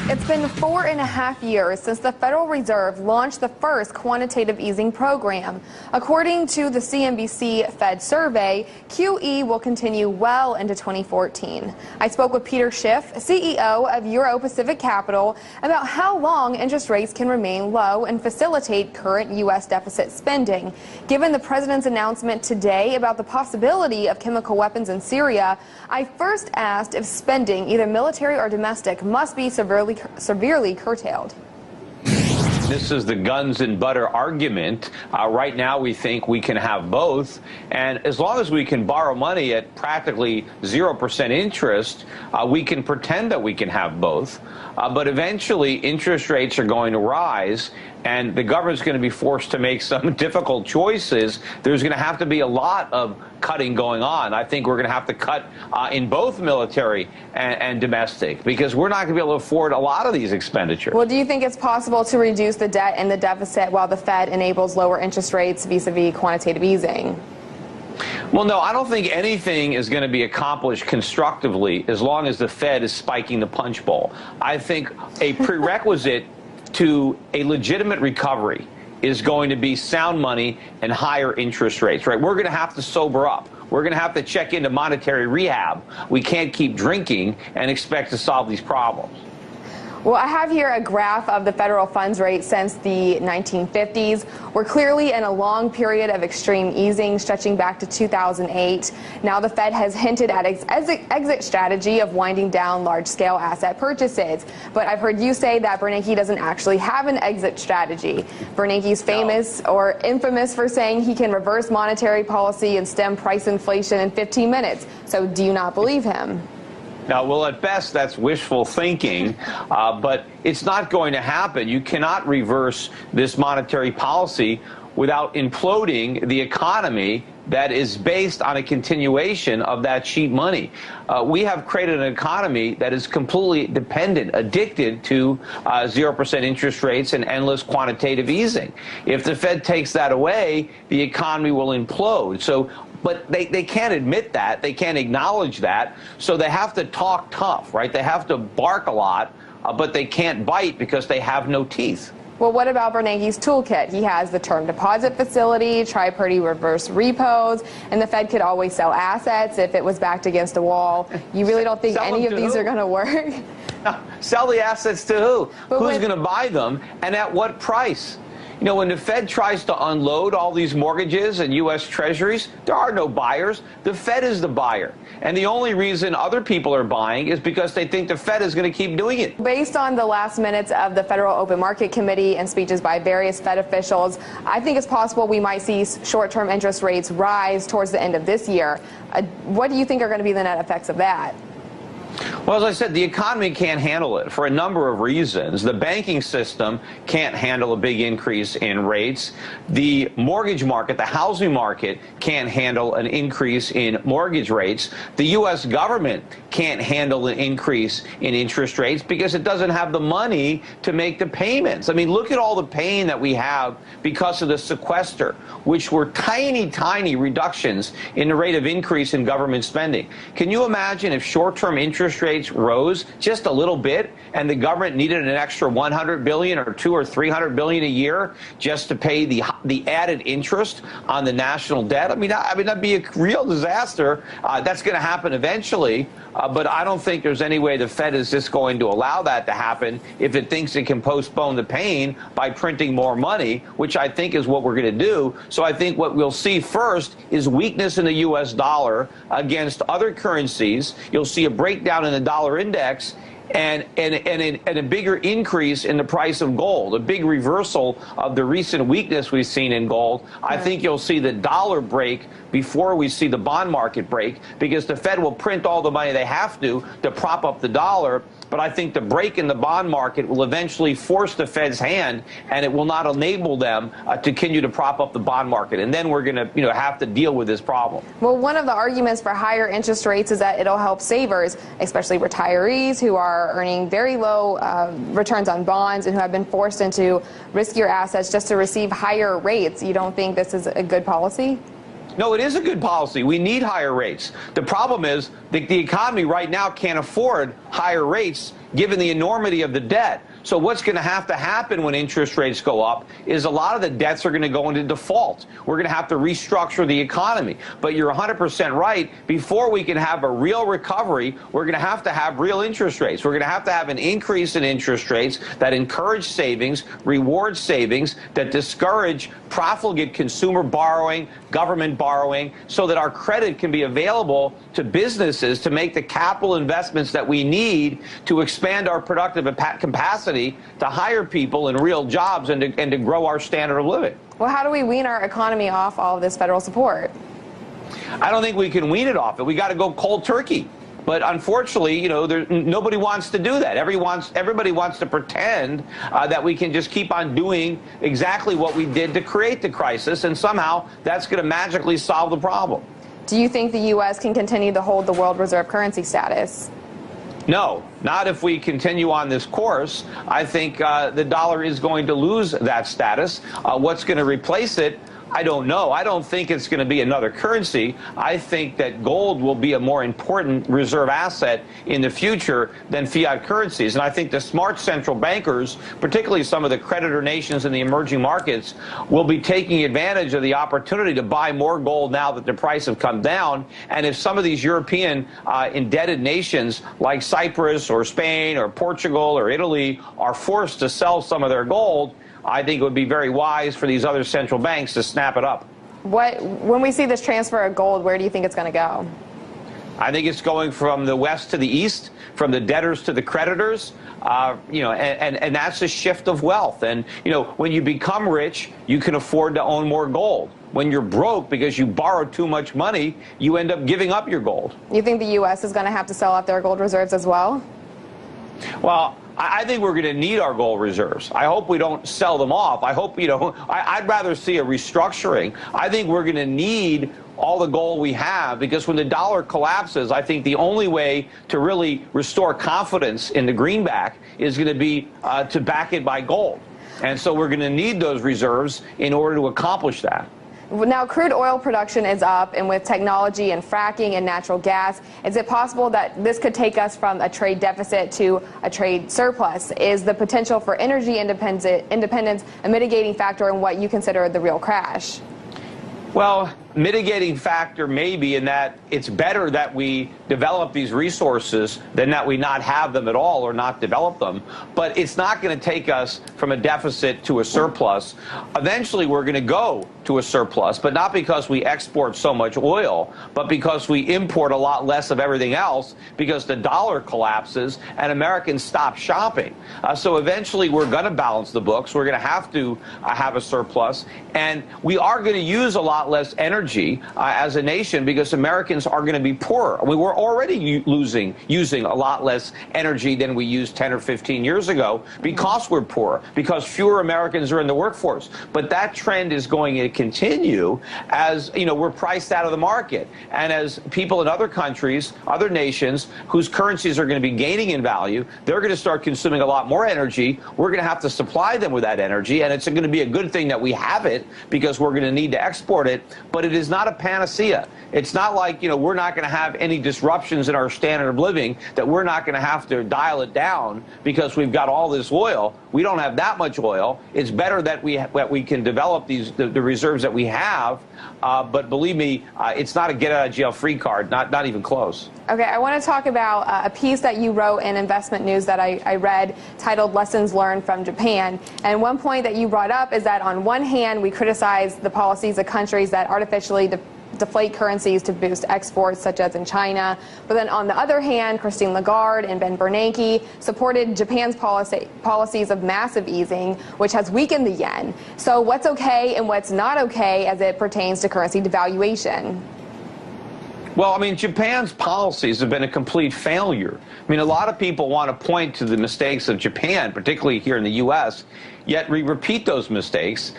It's been 4.5 years since the Federal Reserve launched the first quantitative easing program. According to the CNBC Fed survey, QE will continue well into 2014. I spoke with Peter Schiff, CEO of Euro Pacific Capital, about how long interest rates can remain low and facilitate current U.S. deficit spending. Given the president's announcement today about the possibility of chemical weapons in Syria, I first asked if spending, either military or domestic, must be severely curtailed. This is the guns and butter argument. Right now, we think we can have both. And as long as we can borrow money at practically 0% interest, we can pretend that we can have both. But eventually, interest rates are going to rise, and the government's going to be forced to make some difficult choices. There's going to have to be a lot of cutting going on. I think we're going to have to cut in both military and domestic, because we're not going to be able to afford a lot of these expenditures. Well, do you think it's possible to reduce the debt and the deficit while the Fed enables lower interest rates vis-a-vis quantitative easing? Well, no, I don't think anything is going to be accomplished constructively as long as the Fed is spiking the punch bowl. I think a prerequisite to a legitimate recovery is going to be sound money and higher interest rates, right? We're going to have to sober up. We're going to have to check into monetary rehab. We can't keep drinking and expect to solve these problems. Well, I have here a graph of the federal funds rate since the 1950s. We're clearly in a long period of extreme easing stretching back to 2008. Now the Fed has hinted at its exit strategy of winding down large-scale asset purchases. But I've heard you say that Bernanke doesn't actually have an exit strategy. Bernanke's famous or infamous for saying he can reverse monetary policy and stem price inflation in 15 minutes. So do you not believe him? Now, well, at best, that's wishful thinking, but it's not going to happen. You cannot reverse this monetary policy without imploding the economy that is based on a continuation of that cheap money. We have created an economy that is completely dependent, addicted to 0% interest rates and endless quantitative easing. If the Fed takes that away, the economy will implode. But they can't admit that. They can't acknowledge that. So they have to talk tough, right? They have to bark a lot, but they can't bite because they have no teeth. Well, what about Bernanke's toolkit? He has the term deposit facility, tri-party reverse repos, and the Fed could always sell assets if it was backed against a wall. You really don't think any of these are going to work? Sell the assets to who? Who's going to buy them, and at what price? You know, when the Fed tries to unload all these mortgages and U.S. Treasuries, there are no buyers. The Fed is the buyer. And the only reason other people are buying is because they think the Fed is going to keep doing it. Based on the last minutes of the Federal Open Market Committee and speeches by various Fed officials, I think it's possible we might see short-term interest rates rise towards the end of this year. What do you think are going to be the net effects of that? Well, as I said, the economy can't handle it for a number of reasons. The banking system can't handle a big increase in rates. The mortgage market, the housing market, can't handle an increase in mortgage rates. The U.S. government can't handle an increase in interest rates because it doesn't have the money to make the payments. I mean, look at all the pain that we have because of the sequester, which were tiny, tiny reductions in the rate of increase in government spending. Can you imagine if short-term interest rates rose just a little bit and the government needed an extra $100 billion or $200 or $300 billion a year just to pay the added interest on the national debt? I mean, that'd be a real disaster. That's going to happen eventually, but I don't think there's any way the Fed is just going to allow that to happen if it thinks it can postpone the pain by printing more money, which I think is what we're going to do. So I think what we'll see first is weakness in the U.S. dollar against other currencies. You'll see a breakdown in the dollar index and a bigger increase in the price of gold, a big reversal of the recent weakness we've seen in gold. I think you'll see the dollar break before we see the bond market break, because the Fed will print all the money they have to prop up the dollar. But I think the break in the bond market will eventually force the Fed's hand, and it will not enable them to continue to prop up the bond market. And then we're going to, have to deal with this problem. Well, one of the arguments for higher interest rates is that it'll help savers, especially retirees who are earning very low returns on bonds and who have been forced into riskier assets just to receive higher rates. You don't think this is a good policy? No, it is a good policy. We need higher rates. The problem is the economy right now can't afford higher rates given the enormity of the debt. So what's going to happen when interest rates go up is a lot of the debts are going to go into default. We're going to have to restructure the economy. But you're 100% right. Before we can have a real recovery, we're going to have real interest rates. We're going to have an increase in interest rates that encourage savings, reward savings, that discourage profligate consumer borrowing, government borrowing, so that our credit can be available to businesses to make the capital investments that we need to expand our productive capacity, to hire people in real jobs and to grow our standard of living. Well, how do we wean our economy off all of this federal support? I don't think we can wean it off it. We got to go cold turkey. But unfortunately, you know, nobody wants to do that. Everybody wants to pretend that we can just keep on doing exactly what we did to create the crisis, and somehow that's going to magically solve the problem. Do you think the U.S. can continue to hold the world reserve currency status? No, not if we continue on this course. I think the dollar is going to lose that status. What's going to replace it? I don't know. I don't think it's going to be another currency. I think that gold will be a more important reserve asset in the future than fiat currencies. And I think the smart central bankers, particularly some of the creditor nations in the emerging markets, will be taking advantage of the opportunity to buy more gold now that the price have come down. And if some of these European indebted nations like Cyprus or Spain or Portugal or Italy are forced to sell some of their gold, I think it would be very wise for these other central banks to snap it up. When we see this transfer of gold, where do you think it's going to go? I think it's going from the west to the east, from the debtors to the creditors, you know, and that's a shift of wealth. And, you know, when you become rich, you can afford to own more gold. When you're broke because you borrowed too much money, you end up giving up your gold. You think the U.S. is going to have to sell out their gold reserves as well? Well, I think we're going to need our gold reserves. I hope we don't sell them off. I hope, you know, I'd rather see a restructuring. I think we're going to need all the gold we have, because when the dollar collapses, I think the only way to really restore confidence in the greenback is going to be to back it by gold. And so we're going to need those reserves in order to accomplish that. Now, crude oil production is up, and with technology and fracking and natural gas, is it possible that this could take us from a trade deficit to a trade surplus? Is the potential for energy independence a mitigating factor in what you consider the real crash? Well, mitigating factor maybe in that it's better that we develop these resources than that we not have them at all or not develop them. But it's not going to take us from a deficit to a surplus. Eventually, we're going to go to a surplus, but not because we export so much oil, but because we import a lot less of everything else, because the dollar collapses and Americans stop shopping. So eventually, we're going to balance the books. We're going to have a surplus, and we are going to use a lot less energy as a nation because Americans are going to be poorer. I mean, we're already using a lot less energy than we used 10 or 15 years ago because we're poor, because fewer Americans are in the workforce. But that trend is going to continue as, you know, we're priced out of the market. And as people in other countries, other nations whose currencies are going to be gaining in value, they're going to start consuming a lot more energy. We're going to have to supply them with that energy. And it's going to be a good thing that we have it because we're going to need to export it. But it is not a panacea. It's not like, you know, we're not going to have any disruptions in our standard of living, that we're not going to have to dial it down because we've got all this oil. We don't have that much oil. It's better that we can develop the reserves that we have. But believe me, it's not a get out of jail free card, not even close. Okay, I want to talk about a piece that you wrote in Investment News that I read titled Lessons Learned from Japan. And one point that you brought up is that on one hand, we criticize the policies of countries that artificially deflate currencies to boost exports, such as in China. But then on the other hand, Christine Lagarde and Ben Bernanke supported Japan's policies of massive easing, which has weakened the yen. So what's okay and what's not okay as it pertains to currency devaluation? Well, I mean, Japan's policies have been a complete failure. I mean, a lot of people want to point to the mistakes of Japan, particularly here in the U.S., yet we repeat those mistakes.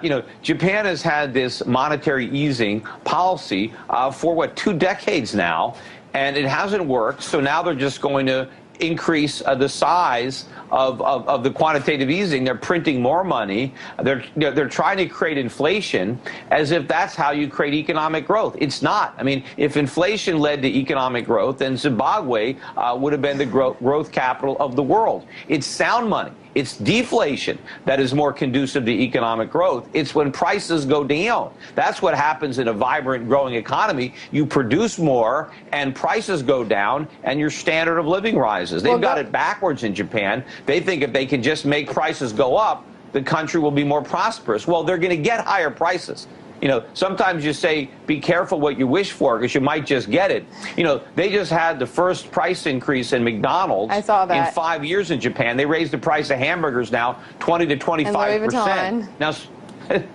You know, Japan has had this monetary easing policy for, 2 decades now, and it hasn't worked. So now they're just going to increase the size of the quantitative easing. They're printing more money. They're trying to create inflation as if that's how you create economic growth. It's not. I mean, if inflation led to economic growth, then Zimbabwe would have been the growth capital of the world. It's sound money. It's deflation that is more conducive to economic growth. It's when prices go down. That's what happens in a vibrant, growing economy. You produce more, and prices go down, and your standard of living rises. They've got it backwards in Japan. They think if they can just make prices go up, the country will be more prosperous. Well, they're going to get higher prices. You know, sometimes you say, be careful what you wish for because you might just get it. You know, they just had the first price increase in McDonald's in 5 years in Japan. They raised the price of hamburgers now 20 to 25%. Now,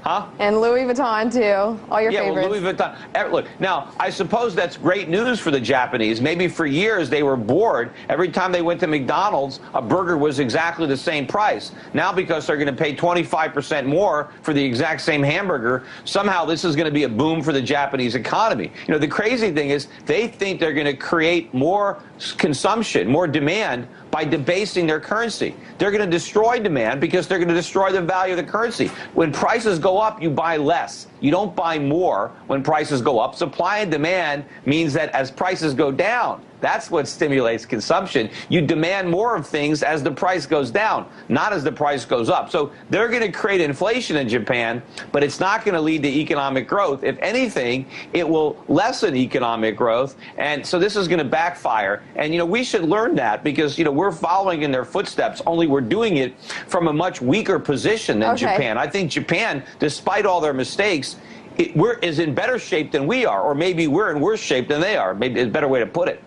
huh? And Louis Vuitton, too. All your favorites. Well, Louis Vuitton. Look, now, I suppose that's great news for the Japanese. Maybe for years they were bored. Every time they went to McDonald's, a burger was exactly the same price. Now, because they're going to pay 25% more for the exact same hamburger, somehow this is going to be a boom for the Japanese economy. You know, the crazy thing is they think they're going to create more consumption, more demand by debasing their currency. They're going to destroy demand because they're going to destroy the value of the currency. When prices go up, you buy less. You don't buy more when prices go up. Supply and demand means that as prices go down, that's what stimulates consumption. You demand more of things as the price goes down, not as the price goes up. So they're going to create inflation in Japan, but it's not going to lead to economic growth. If anything, it will lessen economic growth. And so this is going to backfire. And, you know, we should learn that because, you know, we're following in their footsteps, only we're doing it from a much weaker position than Japan. I think Japan, despite all their mistakes, is in better shape than we are, or maybe we're in worse shape than they are. Maybe it's a better way to put it.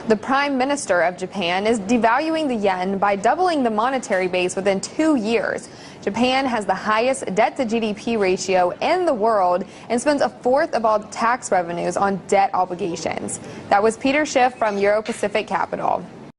The Prime Minister of Japan is devaluing the yen by doubling the monetary base within 2 years. Japan has the highest debt-to-GDP ratio in the world and spends a fourth of all tax revenues on debt obligations. That was Peter Schiff from Euro Pacific Capital.